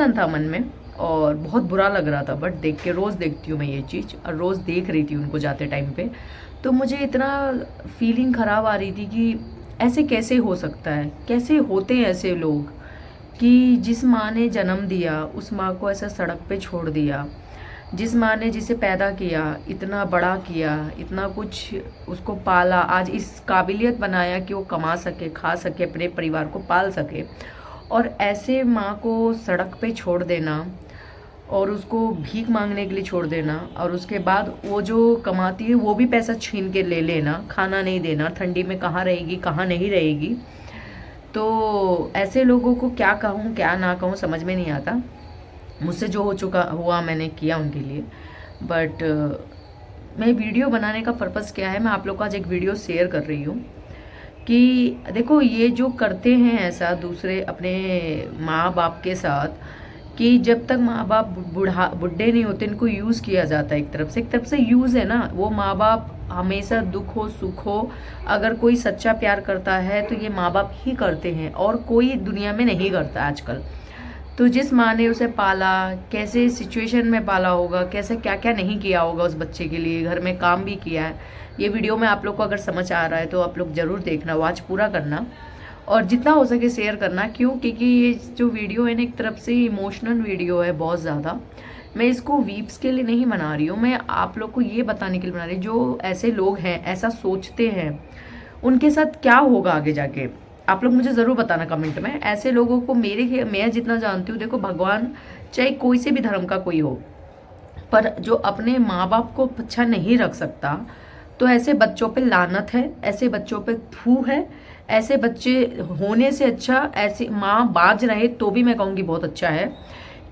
था मन में और बहुत बुरा लग रहा था, बट देख के रोज़ देखती हूँ मैं ये चीज़, और रोज़ देख रही थी उनको जाते टाइम पे, तो मुझे इतना फीलिंग ख़राब आ रही थी कि ऐसे कैसे हो सकता है, कैसे होते हैं ऐसे लोग कि जिस माँ ने जन्म दिया उस माँ को ऐसा सड़क पे छोड़ दिया, जिस माँ ने जिसे पैदा किया, इतना बड़ा किया, इतना कुछ उसको पाला, आज इस काबिलियत बनाया कि वो कमा सके, खा सके, अपने परिवार को पाल सके, और ऐसे माँ को सड़क पे छोड़ देना और उसको भीख मांगने के लिए छोड़ देना, और उसके बाद वो जो कमाती है वो भी पैसा छीन के ले लेना, खाना नहीं देना, ठंडी में कहाँ रहेगी कहाँ नहीं रहेगी। तो ऐसे लोगों को क्या कहूँ क्या ना कहूँ समझ में नहीं आता। मुझसे जो हो चुका हुआ मैंने किया उनके लिए, बट मैं वीडियो बनाने का पर्पज़ क्या है, मैं आप लोग को आज एक वीडियो शेयर कर रही हूँ कि देखो ये जो करते हैं ऐसा दूसरे अपने माँ बाप के साथ, कि जब तक माँ बाप बुढ़े नहीं होते इनको यूज़ किया जाता है, एक तरफ से यूज़ है ना। वो माँ बाप हमेशा दुख हो सुख हो, अगर कोई सच्चा प्यार करता है तो ये माँ बाप ही करते हैं, और कोई दुनिया में नहीं करता आजकल। तो जिस माँ ने उसे पाला, कैसे सिचुएशन में पाला होगा, कैसे क्या क्या नहीं किया होगा उस बच्चे के लिए, घर में काम भी किया है। ये वीडियो में आप लोग को अगर समझ आ रहा है तो आप लोग ज़रूर देखना, वॉच पूरा करना, और जितना हो सके शेयर करना। क्यों? क्योंकि ये जो वीडियो है ना एक तरफ से इमोशनल वीडियो है बहुत ज़्यादा। मैं इसको वीप्स के लिए नहीं बना रही हूँ, मैं आप लोग को ये बताने के लिए बना रही हूँ जो ऐसे लोग हैं, ऐसा सोचते हैं, उनके साथ क्या होगा आगे जाके। आप लोग मुझे ज़रूर बताना कमेंट में। ऐसे लोगों को मैं जितना जानती हूँ, देखो भगवान चाहे कोई से भी धर्म का कोई हो, पर जो अपने माँ बाप को अच्छा नहीं रख सकता, तो ऐसे बच्चों पे लानत है, ऐसे बच्चों पे थू है। ऐसे बच्चे होने से अच्छा ऐसे माँ बाज रहे तो भी मैं कहूँगी बहुत अच्छा है।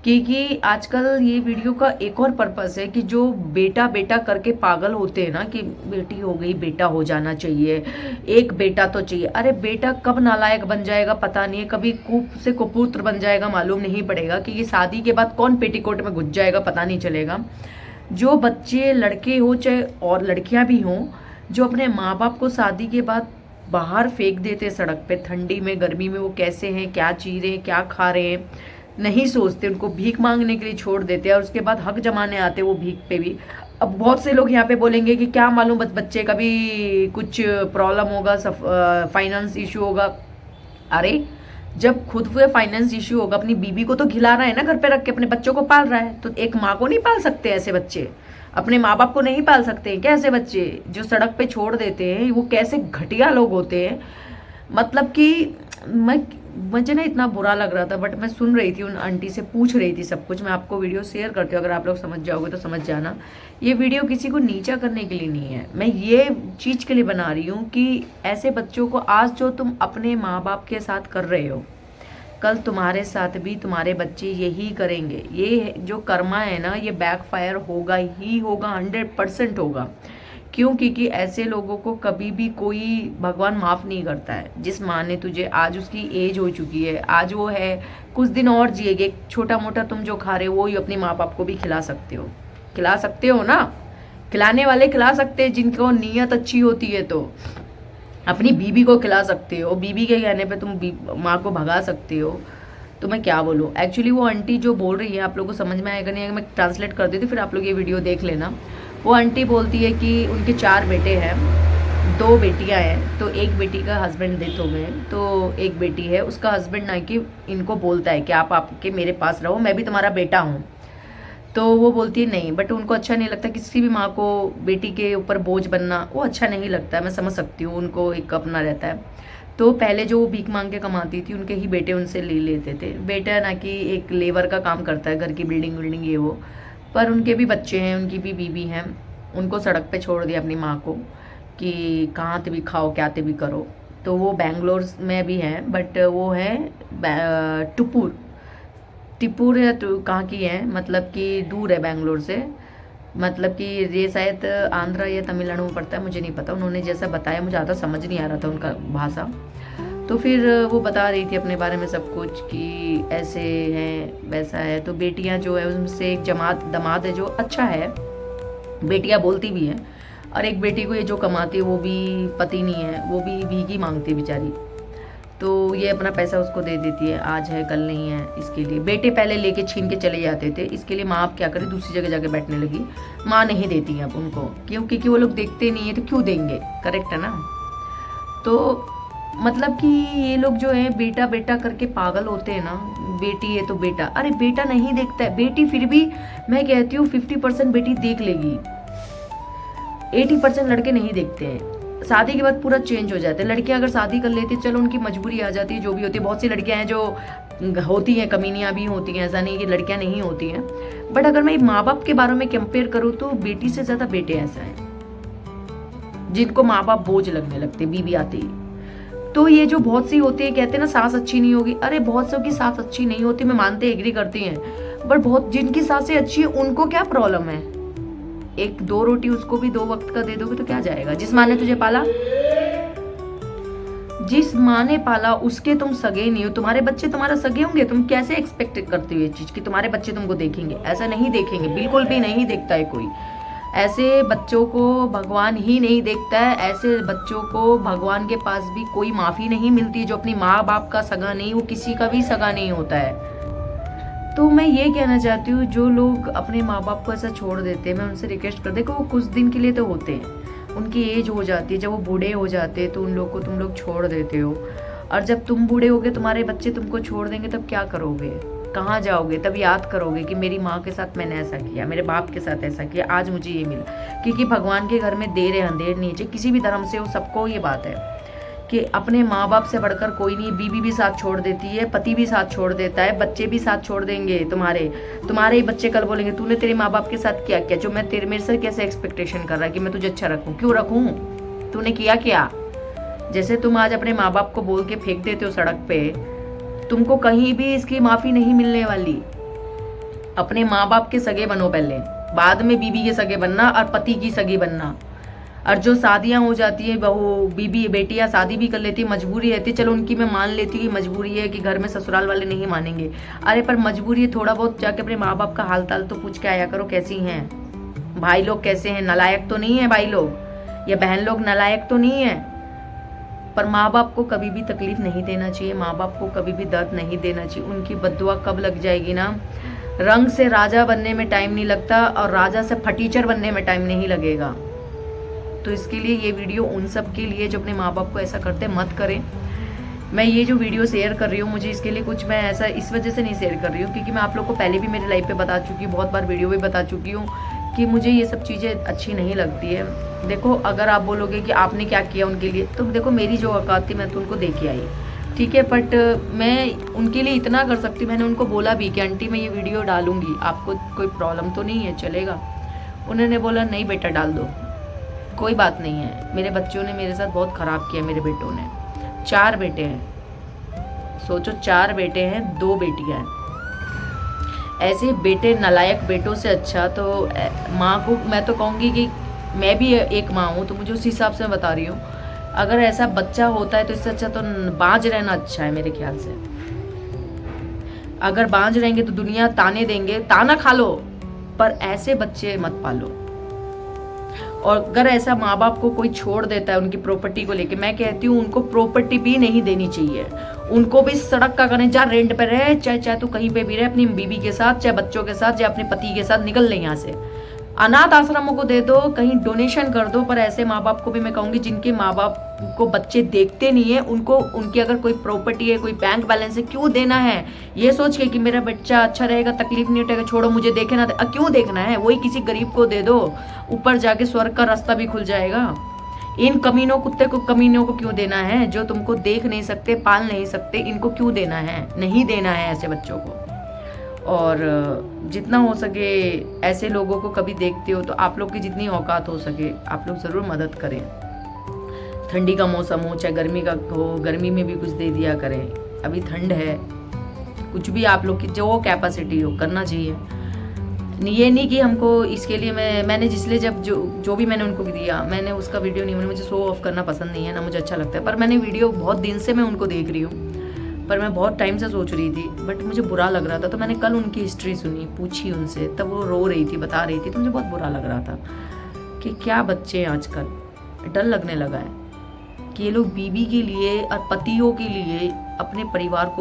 क्योंकि आजकल ये वीडियो का एक और पर्पस है कि जो बेटा बेटा करके पागल होते हैं ना, कि बेटी हो गई बेटा हो जाना चाहिए, एक बेटा तो चाहिए। अरे बेटा कब नालायक बन जाएगा पता नहीं है, कभी कूप से कुपुत्र बन जाएगा मालूम नहीं पड़ेगा, कि ये शादी के बाद कौन पेटीकोट में घुस जाएगा पता नहीं चलेगा। जो बच्चे लड़के हो चाहे और लड़कियां भी हों, जो अपने माँ बाप को शादी के बाद बाहर फेंक देते सड़क पे, ठंडी में गर्मी में, वो कैसे हैं, क्या जी रहे हैं, क्या खा रहे हैं, नहीं सोचते, उनको भीख मांगने के लिए छोड़ देते हैं, और उसके बाद हक जमाने आते वो भीख पे भी। अब बहुत से लोग यहाँ पे बोलेंगे कि क्या मालूम बच्चे का भी कुछ प्रॉब्लम होगा, फाइनेंस इशू होगा। अरे जब खुद पे फाइनेंस इश्यू होगा, अपनी बीबी को तो खिला रहा है ना, घर पे रख के अपने बच्चों को पाल रहा है, तो एक माँ को नहीं पाल सकते ऐसे बच्चे? अपने माँ बाप को नहीं पाल सकते हैं क्या ऐसे बच्चे जो सड़क पे छोड़ देते हैं? वो कैसे घटिया लोग होते हैं। मतलब कि मैं मुझे ना इतना बुरा लग रहा था, बट मैं सुन रही थी, उन आंटी से पूछ रही थी सब कुछ। मैं आपको वीडियो शेयर करती हूँ, अगर आप लोग समझ जाओगे तो समझ जाना। ये वीडियो किसी को नीचा करने के लिए नहीं है, मैं ये चीज़ के लिए बना रही हूँ कि ऐसे बच्चों को आज जो तुम अपने माँ बाप के साथ कर रहे हो, कल तुम्हारे साथ भी तुम्हारे बच्चे यही करेंगे। ये जो कर्मा है ना, ये बैकफायर होगा ही होगा, 100% होगा। क्यों? क्योंकि ऐसे लोगों को कभी भी कोई भगवान माफ़ नहीं करता है। जिस माँ ने तुझे, आज उसकी एज हो चुकी है, आज वो है, कुछ दिन और जिएगी, एक छोटा मोटा तुम जो खा रहे हो वो ही अपने माँ बाप को भी खिला सकते हो, खिला सकते हो ना। खिलाने वाले खिला सकते हैं, जिनको नीयत अच्छी होती है। तो अपनी बीबी को खिला सकते हो, बीबी के कहने पे तुम माँ को भगा सकते हो। तो मैं क्या बोलूँ, एक्चुअली वो आंटी जो बोल रही है आप लोगों को समझ में आएगा नहीं आएगा, मैं ट्रांसलेट कर देती हूँ, फिर आप लोग ये वीडियो देख लेना। वो आंटी बोलती है कि उनके 4 बेटे हैं, 2 बेटियां हैं, तो एक बेटी का हस्बैंड डेथ हो गए, तो एक बेटी है, उसका हस्बैंड ना कि इनको बोलता है कि आप आपके मेरे पास रहो, मैं भी तुम्हारा बेटा हूँ। तो वो बोलती है नहीं, बट उनको अच्छा नहीं लगता किसी भी माँ को बेटी के ऊपर बोझ बनना, वो अच्छा नहीं लगता है। मैं समझ सकती हूँ, उनको एक अपना रहता है। तो पहले जो वो भीख मांग के कमाती थी, उनके ही बेटे उनसे ले लेते थे। बेटा ना कि एक लेबर का काम करता है, घर की बिल्डिंग विल्डिंग ये वो, पर उनके भी बच्चे हैं, उनकी भी बीवी हैं। उनको सड़क पे छोड़ दिया अपनी माँ को कि कहाँ ते भी खाओ, क्या ते भी करो। तो वो बेंगलोर में भी हैं, बट वो है टुपुर टिपुर या तो कहाँ की है, मतलब कि दूर है बेंगलोर से। मतलब कि ये शायद आंध्रा या तमिलनाडु में पड़ता है, मुझे नहीं पता। उन्होंने जैसा बताया मुझे ज़्यादा समझ नहीं आ रहा था उनका भाषा। तो फिर वो बता रही थी अपने बारे में सब कुछ कि ऐसे हैं वैसा है। तो बेटियां जो है उनसे एक जमात दमाद है जो अच्छा है, बेटियां बोलती भी हैं, और एक बेटी को ये जो कमाती है वो भी पति नहीं है, वो भी भीख ही मांगती है बेचारी। तो ये अपना पैसा उसको दे देती है, आज है कल नहीं है। इसके लिए बेटे पहले लेके छीन के चले जाते थे, इसके लिए माँ अब क्या करे, दूसरी जगह जाके बैठने लगी। माँ नहीं देती है अब उनको, क्यों? क्योंकि वो लोग देखते नहीं है तो क्यों देंगे, करेक्ट है ना। तो मतलब कि ये लोग जो है बेटा बेटा करके पागल होते हैं ना, बेटी है तो बेटा, अरे बेटा नहीं देखता है, बेटी फिर भी मैं कहती हूँ 50% बेटी देख लेगी, 80% लड़के नहीं देखते हैं। शादी के बाद पूरा चेंज हो जाता है। लड़कियां अगर शादी कर लेती, चलो उनकी मजबूरी आ जाती है, जो भी होती है। बहुत सी लड़कियां हैं जो होती हैं, कमीनियां भी होती हैं, ऐसा नहीं कि लड़कियां नहीं होती हैं। बट अगर मैं माँ बाप के बारे में कंपेयर करूँ तो बेटी से ज्यादा बेटे ऐसा है जिनको माँ बाप बोझ लगने लगते बीवी आते ही। तो ये जो बहुत सी होती है, कहते हैं ना सास अच्छी नहीं होगी, अरे बहुत सौ की सास अच्छी नहीं होती, मैं मानते एग्री करती हैं, बट बहुत जिनकी सासें अच्छी है उनको क्या प्रॉब्लम है? एक दो रोटी उसको भी 2 वक्त का दे दोगे तो क्या जाएगा? जिस माँ ने तुझे पाला, जिस माँ ने पाला उसके तुम सगे नहीं हो, तुम्हारे बच्चे तुम्हारा सगे होंगे? तुम कैसे एक्सपेक्ट करते हो ये चीज कि तुम्हारे बच्चे तुमको देखेंगे? ऐसा नहीं देखेंगे, बिल्कुल भी नहीं देखता है कोई। ऐसे बच्चों को भगवान ही नहीं देखता है। ऐसे बच्चों को भगवान के पास भी कोई माफी नहीं मिलती। जो अपनी माँ बाप का सगा नहीं, वो किसी का भी सगा नहीं होता है। तो मैं ये कहना चाहती हूँ, जो लोग अपने माँ बाप को ऐसा छोड़ देते हैं, मैं उनसे रिक्वेस्ट कर, देखो वो कुछ दिन के लिए तो होते हैं, उनकी एज हो जाती है, जब वो बूढ़े हो जाते हैं तो उन लोग को तुम लोग छोड़ देते हो। और जब तुम बूढ़े होगे, तुम्हारे बच्चे तुमको छोड़ देंगे, तब क्या करोगे? कहाँ जाओगे? तब याद करोगे कि मेरी माँ के साथ मैंने ऐसा किया, मेरे बाप के साथ ऐसा किया, आज मुझे ये मिला। क्योंकि भगवान के घर में देर है अंधेर नीचे, किसी भी धर्म से हो, सबको ये बात है कि अपने माँ बाप से बढ़कर कोई नहीं। बीवी भी साथ छोड़ देती है, पति भी साथ छोड़ देता है, बच्चे भी साथ छोड़ देंगे। तुम्हारे ही बच्चे कल बोलेंगे तूने तेरे माँ बाप के साथ क्या किया, जो मैं तेरे मेरे से कैसे एक्सपेक्टेशन कर रहा है कि मैं तुझे अच्छा रखूं, क्यों रखूं, तूने किया क्या? जैसे तुम आज अपने माँ बाप को बोल के फेंक देते हो सड़क पे, तुमको कहीं भी इसकी माफी नहीं मिलने वाली। अपने माँ बाप के सगे बनो पहले, बाद में बीवी के सगे बनना और पति की सगी बनना। और जो शादियां हो जाती है, बहू बीबी बेटियां शादी भी कर लेती है, मजबूरी रहती है, चलो उनकी मैं मान लेती हूँ कि मजबूरी है कि घर में ससुराल वाले नहीं मानेंगे। अरे पर मजबूरी है, थोड़ा बहुत जाके अपने माँ बाप का हाल ताल तो पूछ के आया करो, कैसी हैं भाई लोग, कैसे हैं, नालायक तो नहीं है भाई लोग, या बहन लोग नालायक तो नहीं है। पर माँ बाप को कभी भी तकलीफ नहीं देना चाहिए, माँ बाप को कभी भी दर्द नहीं देना चाहिए। उनकी बद्दुआ कब लग जाएगी ना, रंग से राजा बनने में टाइम नहीं लगता और राजा से फटीचर बनने में टाइम नहीं लगेगा। तो इसके लिए ये वीडियो उन सब के लिए जो अपने माँ बाप को ऐसा करते मत करें। मैं ये जो वीडियो शेयर कर रही हूँ, मुझे इसके लिए कुछ, मैं ऐसा इस वजह से नहीं शेयर कर रही हूँ क्योंकि मैं आप लोग को पहले भी मेरी लाइफ पे बता चुकी हूँ, बहुत बार वीडियो में बता चुकी हूँ कि मुझे ये सब चीज़ें अच्छी नहीं लगती है। देखो अगर आप बोलोगे कि आपने क्या किया उनके लिए, तो देखो मेरी जो औकात थी मैं तो उनको दे के आई, ठीक है। बट मैं उनके लिए इतना कर सकती, मैंने उनको बोला भी कि आंटी मैं ये वीडियो डालूंगी, आपको कोई प्रॉब्लम तो नहीं है, चलेगा? उन्होंने बोला नहीं बेटा डाल दो, कोई बात नहीं है। मेरे बच्चों ने मेरे साथ बहुत ख़राब किया, मेरे बेटों ने, 4 बेटे हैं, सोचो 4 बेटे हैं, 2 बेटियां हैं। ऐसे बेटे नालायक बेटों से अच्छा तो माँ को मैं तो कहूँगी कि मैं भी एक माँ हूँ, तो मुझे उस हिसाब से मैं बता रही हूँ, अगर ऐसा बच्चा होता है तो इससे अच्छा तो बांझ रहना अच्छा है मेरे ख्याल से। अगर बांझ रहेंगे तो दुनिया ताने देंगे, ताना खा लो, पर ऐसे बच्चे मत पालो। और अगर ऐसा माँ बाप को कोई छोड़ देता है उनकी प्रॉपर्टी को लेके, मैं कहती हूँ उनको प्रॉपर्टी भी नहीं देनी चाहिए, उनको भी सड़क का करें, जा रेंट पे रहे, चाहे तू कहीं पे भी रहे, अपनी बीवी के साथ, चाहे बच्चों के साथ, चाहे अपने पति के साथ, निकल ले यहाँ से। अनाथ आश्रमों को दे दो, कहीं डोनेशन कर दो, पर ऐसे माँ बाप को भी मैं कहूँगी जिनके माँ बाप को बच्चे देखते नहीं है, उनको उनकी अगर कोई प्रॉपर्टी है, कोई बैंक बैलेंस है, क्यों देना है? ये सोच के कि मेरा बच्चा अच्छा रहेगा, तकलीफ नहीं उठेगा, छोड़ो मुझे देखे ना, क्यों देखना है? वही किसी गरीब को दे दो, ऊपर जाके स्वर्ग का रास्ता भी खुल जाएगा। इन कमीनों कमीनों को क्यों देना है? जो तुमको देख नहीं सकते, पाल नहीं सकते, इनको क्यों देना है? नहीं देना है ऐसे बच्चों को। और जितना हो सके ऐसे लोगों को कभी देखते हो तो आप लोग की जितनी औकात हो सके आप लोग ज़रूर मदद करें। ठंडी का मौसम हो चाहे गर्मी का हो, गर्मी में भी कुछ दे दिया करें, अभी ठंड है, कुछ भी आप लोग की जो कैपेसिटी हो करना चाहिए। ये नहीं कि हमको इसके लिए मैंने जिसलिए जब जो भी मैंने उनको दिया, मैंने उसका वीडियो नहीं, मुझे शो ऑफ करना पसंद नहीं है ना, मुझे अच्छा लगता है, पर मैंने वीडियो बहुत दिन से मैं उनको देख रही हूँ, पर मैं बहुत टाइम से सोच रही थी, बट मुझे बुरा लग रहा था। तो मैंने कल उनकी हिस्ट्री सुनी, पूछी उनसे, तब वो रो रही थी, बता रही थी, तो मुझे बहुत बुरा लग रहा था कि क्या बच्चे हैं आजकल, डर लगने लगा है कि ये लोग बीवी के लिए और पतियों के लिए अपने परिवार को